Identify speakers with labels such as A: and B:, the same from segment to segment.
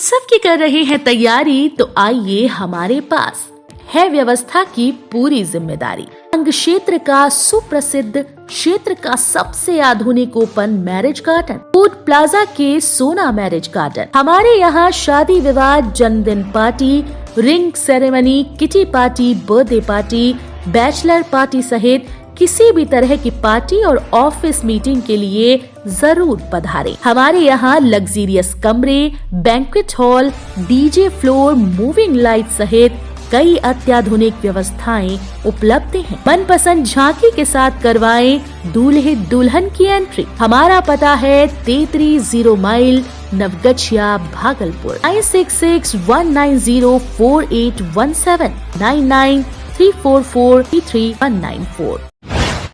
A: उत्सव की कर रहे हैं तैयारी तो आइए हमारे पास है व्यवस्था की पूरी जिम्मेदारी। अंग क्षेत्र का सुप्रसिद्ध क्षेत्र का सबसे आधुनिक open marriage garden food plaza के सोना मैरिज गार्डन। हमारे यहाँ शादी विवाह, जन्मदिन party, ring ceremony, kitty party, birthday party, bachelor party सहित किसी भी तरह की पार्टी और ऑफिस मीटिंग के लिए जरूर पधारें। हमारे यहाँ लग्जीरियस कमरे, banquet hall, DJ floor, moving light सहित कई अत्याधुनिक व्यवस्थाएं उपलब्ध हैं। मनपसंद झांकी के साथ करवाएं दूल्हे दुल्हन की एंट्री। हमारा पता है 33 माइल नवगछिया भागलपुर। 9661904817 9934433194।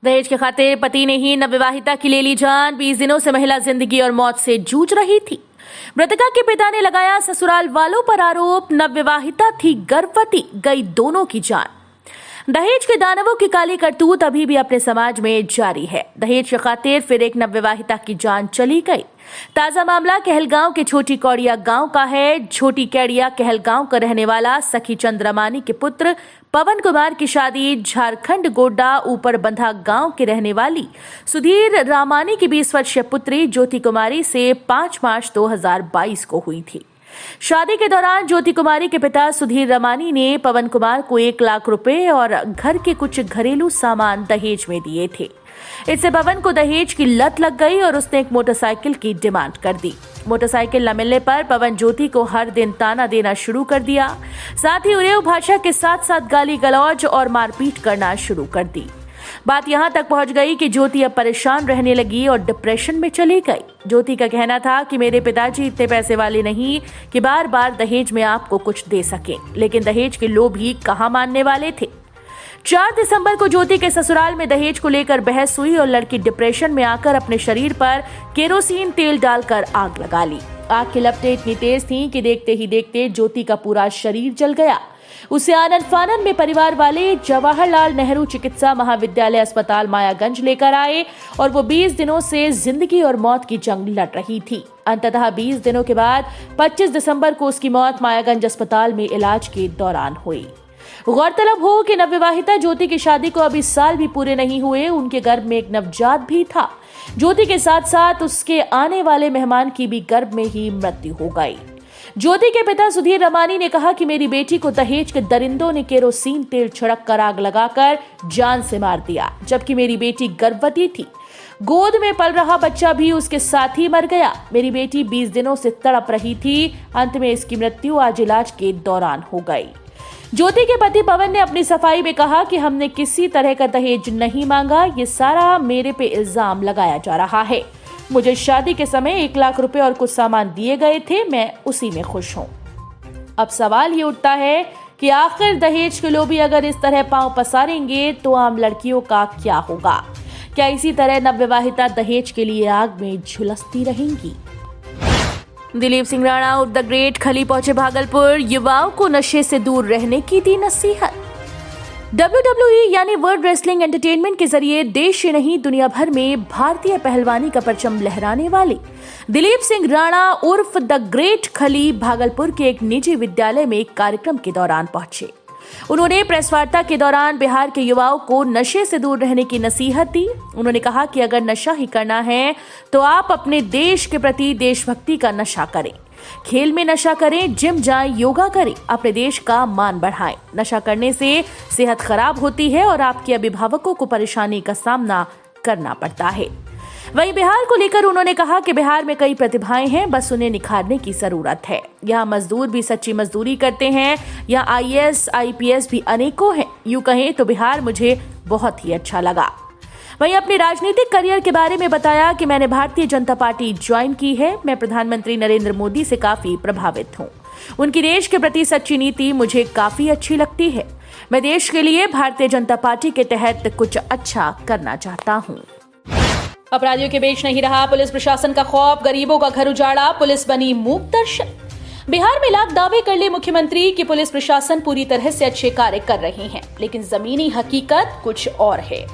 B: दहेज के खातिर पति ने ही नवविवाहिता की ले ली जान। 20 दिनों से महिला जिंदगी और मौत से जूझ रही थी। मृतका के पिता ने लगाया ससुराल वालों पर आरोप। नवविवाहिता थी गर्भवती, गई दोनों की जान। दहेज के दानवों की काली करतूत अभी भी अपने समाज में जारी है। दहेज के खातिर फिर एक नवविवाहिता की जान चली गई। ताजा मामला कहलगांव के छोटी कौड़िया गांव का है। छोटी कैड़िया कहलगांव का रहने वाला सखी चंद रमानी के पुत्र पवन कुमार की शादी झारखंड गोड्डा ऊपर बंधा गांव के रहने वाली सुधीर रामानी की 20 वर्षीय पुत्री ज्योति कुमारी से 5 मार्च 2022 को हुई थी। शादी के दौरान ज्योति कुमारी के पिता सुधीर रमानी ने पवन कुमार को 1 लाख रुपए और घर के कुछ घरेलू सामान दहेज में दिए थे। इससे पवन को दहेज की लत लग गई और उसने एक मोटरसाइकिल की डिमांड कर दी। मोटरसाइकिल न मिलने पर पवन ज्योति को हर दिन ताना देना शुरू कर दिया। साथ ही उरेव भाषा के साथ साथ गाली गलौज और मारपीट करना शुरू कर दी। बात यहां तक पहुंच गई कि ज्योति अब परेशान रहने लगी और डिप्रेशन में चली गई। ज्योति का कहना था कि मेरे पिताजी इतने पैसे वाले नहीं कि बार बार दहेज में आपको कुछ दे सके, लेकिन दहेज के लोग ही कहां मानने वाले थे। 4 दिसंबर को ज्योति के ससुराल में दहेज को लेकर बहस हुई और लड़की डिप्रेशन में आकर अपने शरीर पर केरोसिन तेल डालकर आग लगा ली। आग की लपटें इतनी तेज थीं कि देखते ही देखते ज्योति का पूरा शरीर जल गया। उसे आनन फानन में परिवार वाले जवाहरलाल नेहरू चिकित्सा महाविद्यालय अस्पताल मायागंज लेकर आए और वो 20 दिनों से जिंदगी और मौत की जंग लड़ रही थी। अंततः 20 दिनों के बाद 25 दिसंबर को उसकी मौत मायागंज अस्पताल में इलाज के दौरान हुई। गौरतलब हो कि नवविवाहिता ज्योति की शादी को अभी साल भी पूरे नहीं हुए। उनके गर्भ में एक नवजात भी था। ज्योति के साथ साथ उसके आने वाले मेहमान की भी गर्भ में ही मृत्यु हो गई। ज्योति के पिता सुधीर रमानी ने कहा कि मेरी बेटी को दहेज के दरिंदों ने केरोसिन तेल छिड़क कर आग लगाकर जान से मार दिया, जबकि मेरी बेटी गर्भवती थी। गोद में पल रहा बच्चा भी उसके साथ ही मर गया। मेरी बेटी 20 दिनों से तड़प रही थी। अंत में इसकी मृत्यु आज इलाज के दौरान हो गई। ज्योति के पति पवन ने अपनी सफाई में कहा कि हमने किसी तरह का दहेज नहीं मांगा, ये सारा मेरे पे इल्जाम लगाया जा रहा है। मुझे शादी के समय 1 लाख रुपए और कुछ सामान दिए गए थे, मैं उसी में खुश हूँ। अब सवाल ये उठता है कि आखिर दहेज के लोभी अगर इस तरह पांव पसारेंगे तो आम लड़कियों का क्या होगा? क्या इसी तरह नवविवाहिता दहेज के लिए आग में झुलसती रहेंगी? दिलीप सिंह राणा उर्फ द ग्रेट खली पहुंचे भागलपुर। युवाओं को नशे से दूर रहने की दी नसीहत। WWE यानी वर्ल्ड रेसलिंग एंटरटेनमेंट के जरिए देश ही नहीं दुनिया भर में भारतीय पहलवानी का परचम लहराने वाले दिलीप सिंह राणा उर्फ द ग्रेट खली भागलपुर के एक निजी विद्यालय में एक कार्यक्रम के दौरान पहुंचे। उन्होंने प्रेस वार्ता के दौरान बिहार के युवाओं को नशे से दूर रहने की नसीहत दी। उन्होंने कहा कि अगर नशा ही करना है तो आप अपने देश के प्रति देशभक्ति का नशा करें, खेल में नशा करें, जिम जाएं, योगा करें, अपने देश का मान बढ़ाएं। नशा करने से सेहत खराब होती है और आपके अभिभावकों को परेशानी का सामना करना पड़ता है। वहीं बिहार को लेकर उन्होंने कहा कि बिहार में कई प्रतिभाएं हैं, बस उन्हें निखारने की जरूरत है। यहाँ मजदूर भी सच्ची मजदूरी करते हैं। यहाँ IAS, IPS भी अनेकों हैं। यूं कहें तो बिहार मुझे बहुत ही अच्छा लगा। वहीं अपने राजनीतिक करियर के बारे में बताया कि मैंने भारतीय जनता पार्टी ज्वाइन की है। मैं प्रधानमंत्री नरेंद्र मोदी से काफी प्रभावित हूँ। उनकी देश के प्रति सच्ची नीति मुझे काफी अच्छी लगती है। मैं देश के लिए भारतीय जनता पार्टी के तहत कुछ अच्छा करना चाहता हूँ। अपराधियों के बीच नहीं रहा पुलिस प्रशासन का खौफ, गरीबों का घर उजाड़ा, पुलिस बनी मूक दर्शक। बिहार में लाख दावे कर ले मुख्यमंत्री कि पुलिस प्रशासन पूरी तरह से अच्छे कार्य कर रहे हैं, लेकिन जमीनी हकीकत कुछ और है।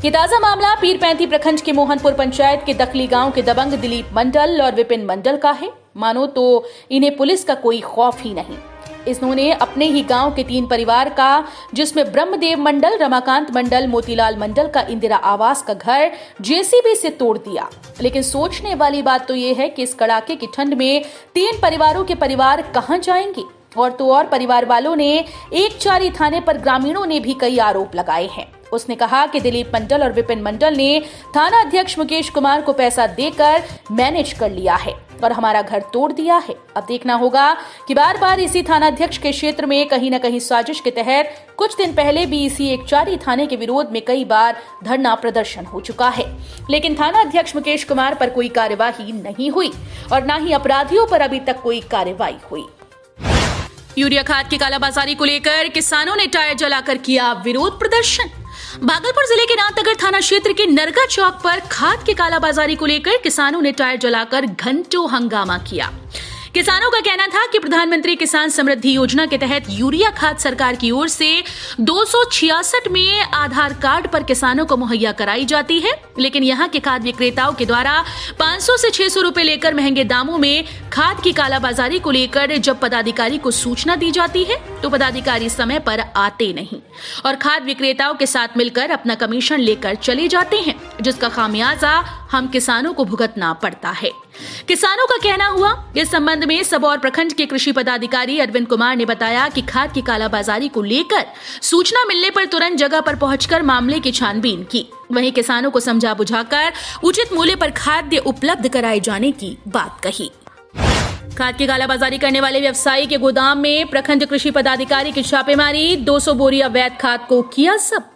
B: ये ताजा मामला पीरपैंती प्रखंड के मोहनपुर पंचायत के दखली गांव के दबंग दिलीप मंडल और विपिन मंडल का है।
A: मानो तो इन्हें पुलिस का कोई खौफ ही नहीं। इन्होंने अपने ही गांव के 3 परिवार का, जिसमें ब्रह्मदेव मंडल, रमाकांत मंडल, मोतीलाल मंडल का इंदिरा आवास का घर जेसीबी से तोड़ दिया। लेकिन सोचने वाली बात तो ये है कि इस कड़ाके की ठंड में 3 परिवारों के परिवार कहां जाएंगे। और तो और परिवार वालों ने एकचारी थाने पर ग्रामीणों ने भी कई आरोप लगाए हैं। उसने कहा कि दिलीप मंडल और विपिन मंडल ने थाना अध्यक्ष मुकेश कुमार को पैसा देकर मैनेज कर लिया है और हमारा घर तोड़ दिया है। अब देखना होगा कि बार बार इसी थाना अध्यक्ष के क्षेत्र में कहीं न कहीं साजिश के तहत कुछ दिन पहले भी इसी एकचारी थाने के विरोध में कई बार धरना प्रदर्शन हो चुका है, लेकिन थाना अध्यक्ष मुकेश कुमार पर कोई कार्यवाही नहीं हुई और न ही अपराधियों पर अभी तक कोई कार्रवाई हुई। यूरिया खाद की कालाबाजारी को लेकर किसानों ने टायर जलाकर किया विरोध प्रदर्शन। भागलपुर जिले के नाथनगर थाना क्षेत्र के नरगा चौक पर खाद की कालाबाजारी को लेकर किसानों ने टायर जलाकर घंटों हंगामा किया। किसानों का कहना था कि प्रधानमंत्री किसान समृद्धि योजना के तहत यूरिया खाद सरकार की ओर से 266 में आधार कार्ड पर किसानों को मुहैया कराई जाती है, लेकिन यहाँ के खाद विक्रेताओं के द्वारा 500 से 600 रुपए लेकर महंगे दामों में खाद की कालाबाजारी को लेकर जब पदाधिकारी को सूचना दी जाती है तो पदाधिकारी समय पर आते नहीं और खाद विक्रेताओं के साथ मिलकर अपना कमीशन लेकर चले जाते हैं, जिसका खामियाजा हम किसानों को भुगतना पड़ता है। किसानों का कहना हुआ। इस संबंध में सबौर प्रखंड के कृषि पदाधिकारी अरविंद कुमार ने बताया कि खाद की कालाबाजारी को लेकर सूचना मिलने पर तुरंत जगह पर पहुंचकर मामले की छानबीन की। वहीं किसानों को समझा बुझाकर उचित मूल्य पर खाद्य उपलब्ध कराए जाने की बात कही। खाद की कालाबाजारी करने वाले व्यवसायी के गोदाम में प्रखंड कृषि पदाधिकारी की छापेमारी, 200 बोरी अवैध खाद को किया जब्त।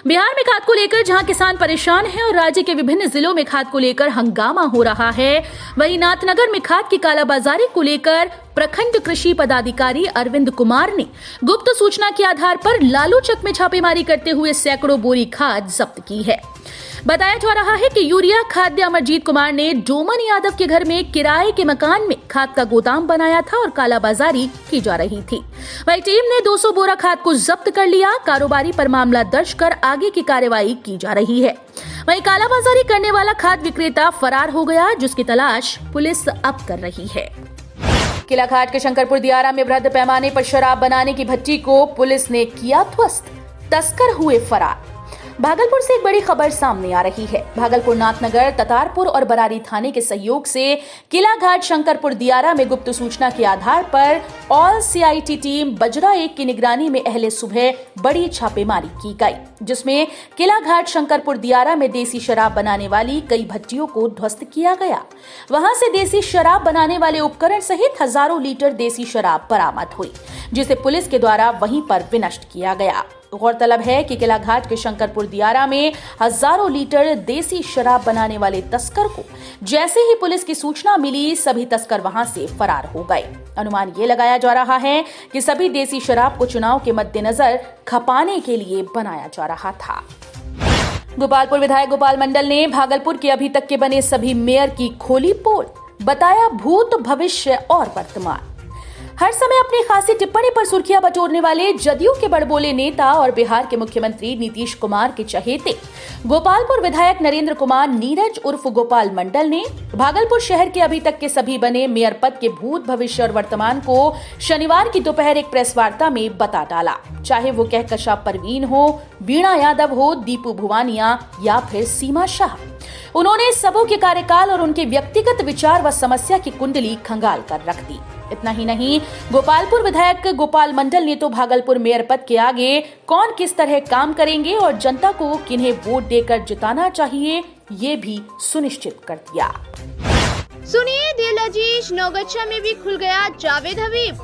A: बिहार में खाद को लेकर जहां किसान परेशान हैं और राज्य के विभिन्न जिलों में खाद को लेकर हंगामा हो रहा है, वहीं नाथनगर में खाद की कालाबाजारी को लेकर प्रखंड कृषि पदाधिकारी अरविंद कुमार ने गुप्त सूचना के आधार पर लालूचक में छापेमारी करते हुए सैकड़ों बोरी खाद जब्त की है। बताया जा रहा है कि यूरिया खाद्य अमरजीत कुमार ने डोमन यादव के घर में किराए के मकान में खाद का गोदाम बनाया था और कालाबाजारी की जा रही थी। वही टीम ने 200 बोरा खाद को जब्त कर लिया। कारोबारी पर मामला दर्ज कर आगे की कार्रवाई की जा रही है। वही कालाबाजारी करने वाला खाद विक्रेता फरार हो गया, जिसकी तलाश पुलिस अब कर रही है। किलाघाट के शंकरपुर दियारा में बृहद पैमाने पर शराब बनाने की भट्टी को पुलिस ने किया ध्वस्त, तस्कर हुए फरार। भागलपुर से एक बड़ी खबर सामने आ रही है। भागलपुर, नाथनगर, ततारपुर और बरारी थाने के सहयोग से किलाघाट शंकरपुर दियारा में गुप्त सूचना के आधार पर ऑल सीआईटी टीम बजरा 1 की निगरानी में अहले सुबह बड़ी छापेमारी की गई, जिसमें किलाघाट शंकरपुर दियारा में देसी शराब बनाने वाली कई भट्टियों को ध्वस्त किया गया। वहां से देसी शराब बनाने वाले उपकरण सहित हजारों लीटर देसी शराब बरामद हुई, जिसे पुलिस के द्वारा वहीं पर विनष्ट किया गया। गौरतलब है कि किलाघाट के शंकरपुर दियारा में हजारों लीटर देसी शराब बनाने वाले तस्कर को जैसे ही पुलिस की सूचना मिली, सभी तस्कर वहां से फरार हो गए। अनुमान ये लगाया जा रहा है कि सभी देसी शराब को चुनाव के मद्देनजर खपाने के लिए बनाया जा रहा था। गोपालपुर विधायक गोपाल मंडल ने भागलपुर के अभी तक के बने सभी मेयर की खोली पोल, बताया भूत, भविष्य और वर्तमान। हर समय अपनी खासी टिप्पणी पर सुर्खियां बटोरने वाले जदयू के बड़बोले नेता और बिहार के मुख्यमंत्री नीतीश कुमार के चहेते गोपालपुर विधायक नरेंद्र कुमार नीरज उर्फ गोपाल मंडल ने भागलपुर शहर के अभी तक के सभी बने मेयर पद के भूत, भविष्य और वर्तमान को शनिवार की दोपहर एक प्रेस वार्ता में बता डाला। चाहे वो कहकशा परवीन हो, वीणा यादव हो, दीपू भुवानिया या फिर सीमा शाह, उन्होंने सबों के कार्यकाल और उनके व्यक्तिगत विचार व समस्या की कुंडली खंगाल कर रख दी। इतना ही नहीं, गोपालपुर विधायक गोपाल मंडल ने तो भागलपुर मेयर पद के आगे कौन किस तरह काम करेंगे और जनता को किन्हें वोट देकर जिताना चाहिए, ये भी सुनिश्चित कर दिया।
C: सुनिए दिल अजीज, नौगच्छा में भी खुल गया जावेद हबीब।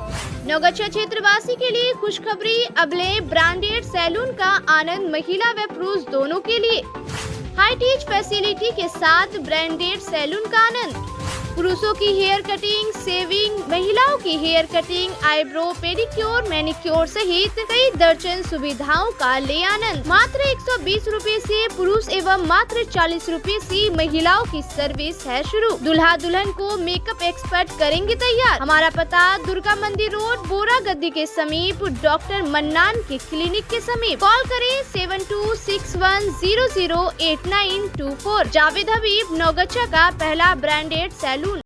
C: नौगच्छा क्षेत्रवासी के लिए खुशखबरी, अब ले ब्रांडेड सैलून का आनंद महिला व पुरुष दोनों के लिए। हाई टीच फैसिलिटी के साथ ब्रांडेड सैलून का आनंद। पुरुषों की हेयर कटिंग, सेविंग, महिलाओं की hair cutting, eyebrow, pedicure, manicure सहित कई दर्जन सुविधाओं का ले आनंद। मात्र 120 रुपए से पुरुष एवं मात्र 40 रुपए से महिलाओं की सर्विस है शुरू। दूल्हा दुल्हन को मेकअप एक्सपर्ट करेंगे तैयार। हमारा पता दुर्गा मंदिर रोड, बोरा गद्दी के समीप, डॉक्टर मन्नान के क्लिनिक के समीप। कॉल करें 7261008924। जावेद हबीब, नौगच्छा का पहला ब्रांडेड सैलून